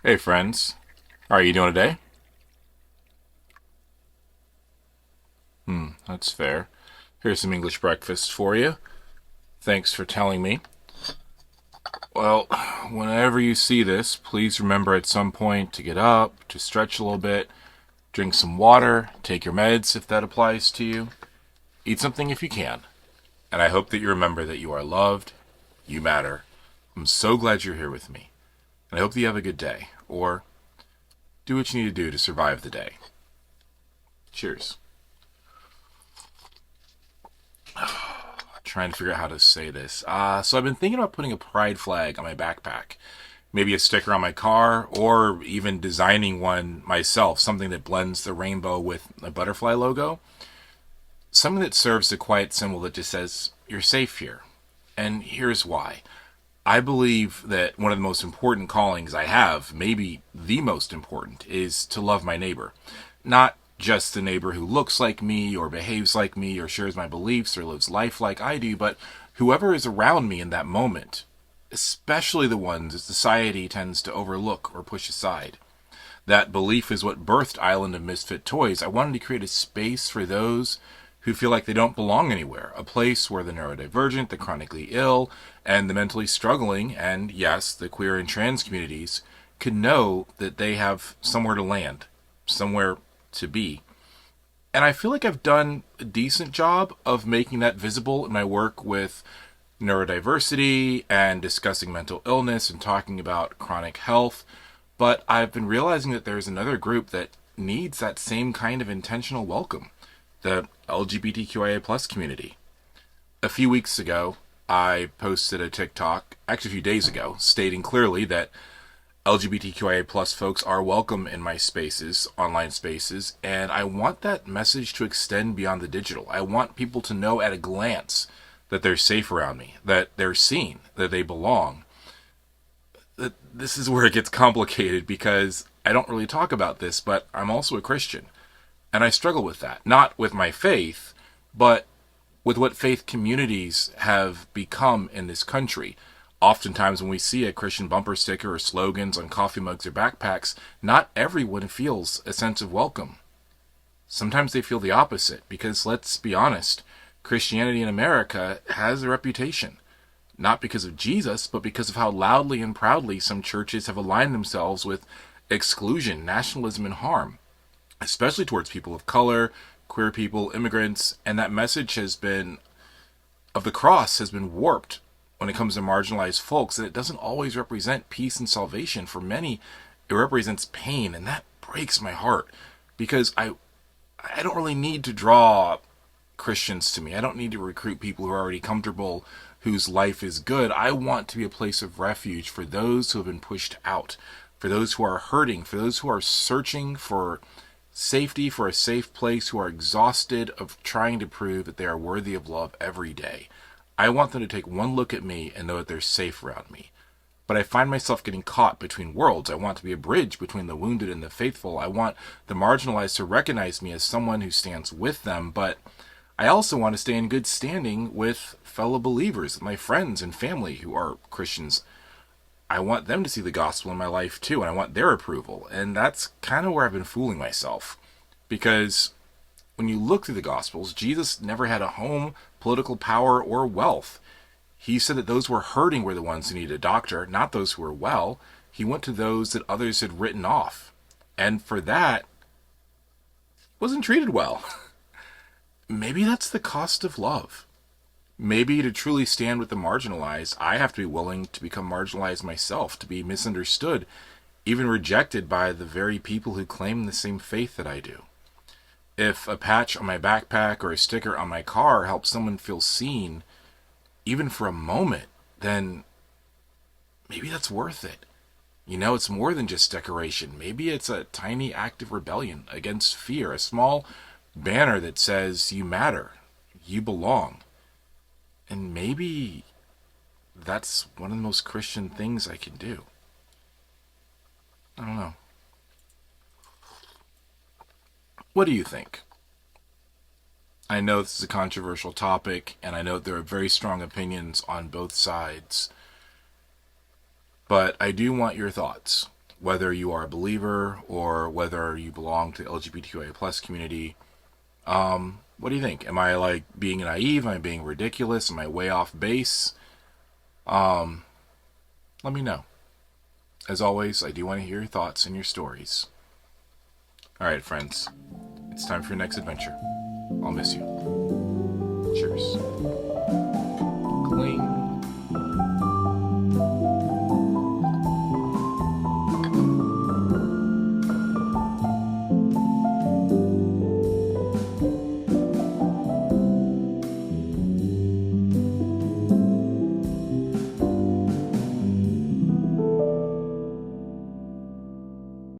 Hey friends, how are you doing today? That's fair. Here's some English breakfast for you. Thanks for telling me. Well, whenever you see this, please remember at some point to get up, to stretch a little bit, drink some water, take your meds if that applies to you, eat something if you can. And I hope that you remember that you are loved, you matter. I'm so glad you're here with me. And I hope that you have a good day, or do what you need to do to survive the day. Cheers. Trying to figure out how to say this. So I've been thinking about putting a pride flag on my backpack, maybe a sticker on my car, or even designing one myself, something that blends the rainbow with a butterfly logo. Something that serves the quiet symbol that just says, "You're safe here." And here's why. I believe that one of the most important callings I have, maybe the most important, is to love my neighbor. Not just the neighbor who looks like me or behaves like me or shares my beliefs or lives life like I do, but whoever is around me in that moment, especially the ones that society tends to overlook or push aside. That belief is what birthed Island of Misfit Toys. I wanted to create a space for those who feel like they don't belong anywhere, a place where the neurodivergent, the chronically ill, and the mentally struggling, and yes, the queer and trans communities, could know that they have somewhere to land, somewhere to be. And I feel like I've done a decent job of making that visible in my work with neurodiversity and discussing mental illness and talking about chronic health. But I've been realizing that there's another group that needs that same kind of intentional welcome, the LGBTQIA plus community. A few weeks ago, I posted a TikTok, actually a few days ago, stating clearly that LGBTQIA plus folks are welcome in my spaces, online spaces, and I want that message to extend beyond the digital. I want people to know at a glance that they're safe around me, that they're seen, that they belong. This is where it gets complicated because I don't really talk about this, but I'm also a Christian. And I struggle with that. Not with my faith, but with what faith communities have become in this country. Oftentimes, when we see a Christian bumper sticker or slogans on coffee mugs or backpacks, not everyone feels a sense of welcome. Sometimes they feel the opposite, because let's be honest, Christianity in America has a reputation. Not because of Jesus, but because of how loudly and proudly some churches have aligned themselves with exclusion, nationalism, and harm, especially towards people of color, queer people, immigrants, and that message has been of the cross has been warped when it comes to marginalized folks, and it doesn't always represent peace and salvation. For many, it represents pain, and that breaks my heart because I don't really need to draw Christians to me. I don't need to recruit people who are already comfortable, whose life is good. I want to be a place of refuge for those who have been pushed out, for those who are hurting, for those who are searching for safety, for a safe place, who are exhausted of trying to prove that they are worthy of love every day. I want them to take one look at me and know that they're safe around me. But I find myself getting caught between worlds. I want to be a bridge between the wounded and the faithful. I want the marginalized to recognize me as someone who stands with them, but I also want to stay in good standing with fellow believers, my friends and family who are Christians. I want them to see the gospel in my life too, and I want their approval. And that's kind of where I've been fooling myself. Because when you look through the gospels, Jesus never had a home, political power, or wealth. He said that those who were hurting were the ones who needed a doctor, not those who were well. He went to those that others had written off. And for that, wasn't treated well. Maybe that's the cost of love. Maybe to truly stand with the marginalized, I have to be willing to become marginalized myself, to be misunderstood, even rejected by the very people who claim the same faith that I do. If a patch on my backpack or a sticker on my car helps someone feel seen, even for a moment, then maybe that's worth it. You know, it's more than just decoration. Maybe it's a tiny act of rebellion against fear, a small banner that says, "You matter, you belong." And maybe that's one of the most Christian things I can do. I don't know. What do you think? I know this is a controversial topic, and I know there are very strong opinions on both sides, but I do want your thoughts. whether you are a believer or whether you belong to the LGBTQIA plus community. What do you think? Am I like being naive? Am I being ridiculous? Am I way off base? Let me know. As always, I do want to hear your thoughts and your stories. Alright, friends. It's time for your next adventure. I'll miss you.